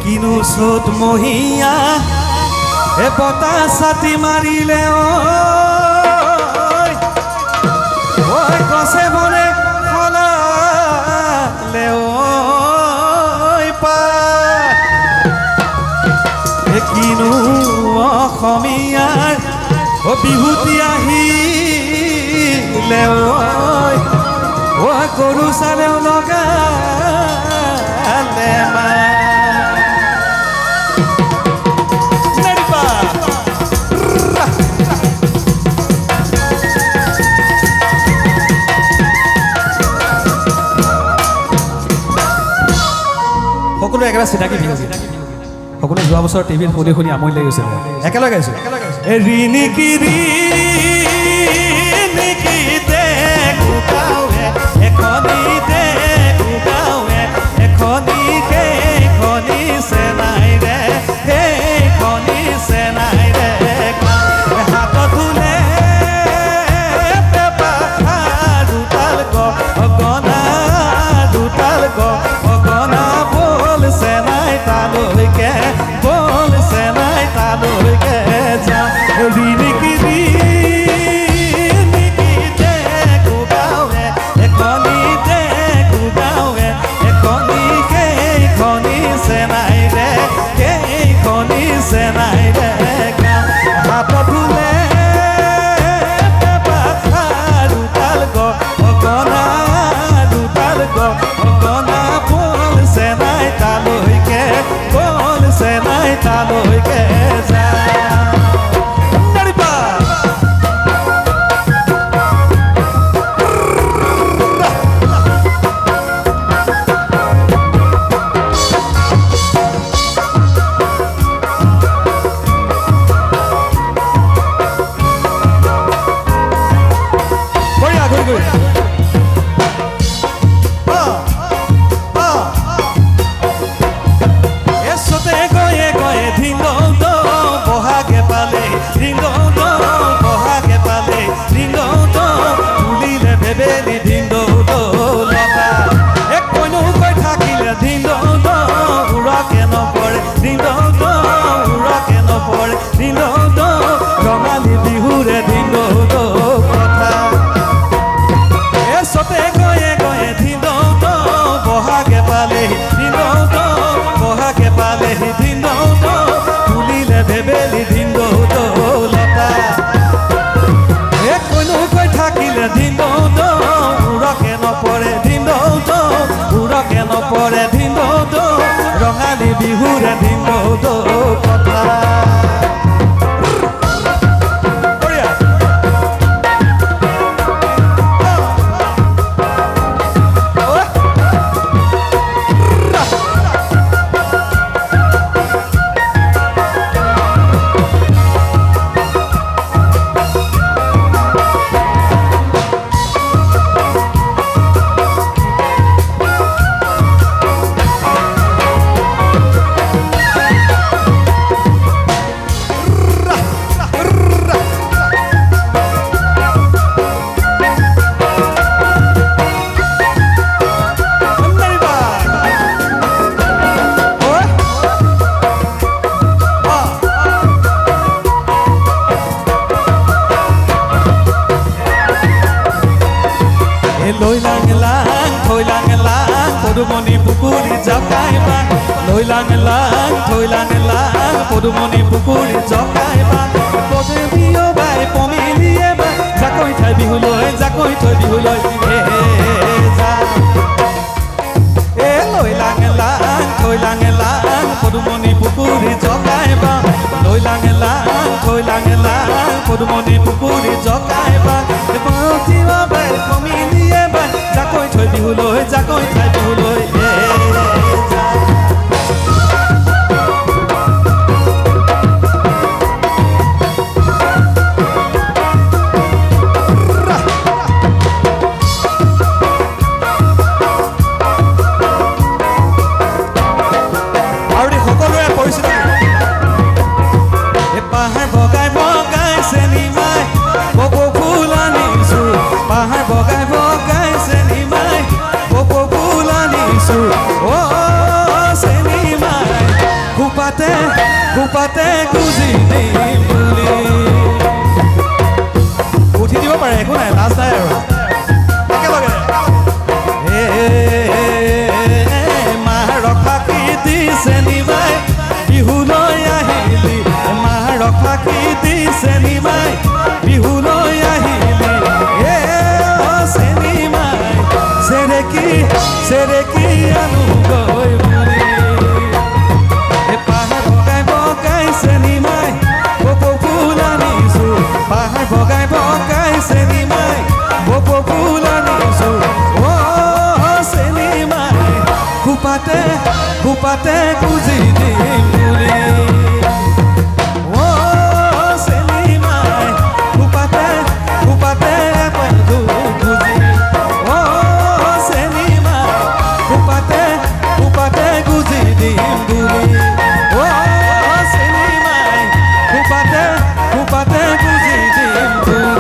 কিনো চোত মহিয়া এ বতাহ ছাতি মাৰিলে ঐ গছে বনে সলালে কিনো অসমীয়াৰ বিহুতি আহিলে ঐ গৰু চালেও লগালে সকলো একেবাৰে চিনাকি বিহু সকলো যোৱা বছৰ টিভিত শুনি শুনি আমনি লাগি গৈছিল একেলগে গাইছোঁ ৰিণিকি ৰিণিকি দেখো গাঁৱে এখনিতে গাঁৱে এখনি সেইখনি চেনাই ৰে সেইখনি চেনাই ৰে হাতত ধুলে পেপা দুটাল গগনা দুটাল গগনা বল চেনাই তালৈকে বল চেনাই তালৈকে যা ৰিণিকি ৰিণিকি দেখো গাঁৱে এখনিতে গাঁৱে এখনি সেইখনি চেনাই ৰে সেইখনি চেনাই ৰে হাতত ধুলে দুটাল গগনা দুটাল গগনা বল চেনাই তালৈকে বল চেনাই তালৈকে যা ৰঙালী বিহুৰে দিন কথা এচতে গয়ে গয়ে দিন বহাগে পালেহি দিন বহাগে পালেহি দিন তুলিলে ভেবেলি দিন লতা কোনো কৈ থাকিলে দিন উৰকে নপৰে দিন উৰকে নপৰে দিন ৰঙালী বিহুৰে দিন কথা পদুমণি পুকুৰী জকাইবা লৈ লাং লাং পদুমণি পুকুৰী জকাইবা পদে বিয় বাই পমিলিয়ে বাই জাকৈ থৈ বিহুলৈ লৈ লাং লাং পদুমণি পুকুৰী জকাইবা লৈ লাং লাং পদুমণি পুকুৰী জকাইবা পতিবা বাই পমিলিয়ে বাই জাকৈ থৈ বিহুলৈ পাহাৰ বগাই বগাই চেনি মাই খোপাতে গুজি দিম বুলি উঠি দিব পাৰে একো নাই লাজ নাই আৰু একেলগে মাৰক ফাকি দিছে নিমাই বিহুলৈ আহিলি মাৰক ফাকি দিছে নিমাই বিহুলৈ আহিলি চেনিমাই চেৰেকি আনো গৈ বুলি পাহাৰ বগাই বগাই চেনিমাই কপৌ ফুল আনিছো পাহাৰ বগাই বগাই চেনিমাই কপৌ ফুল আনিছো চেনিমাই খোপাতে গুজি দিম বুলি চেনিমাই খোপাতে এপালু গুজি চেনিমাই খোপাতে গুজি দিম বুলি চেনিমাই খোপাতে গুজি দিম বুলি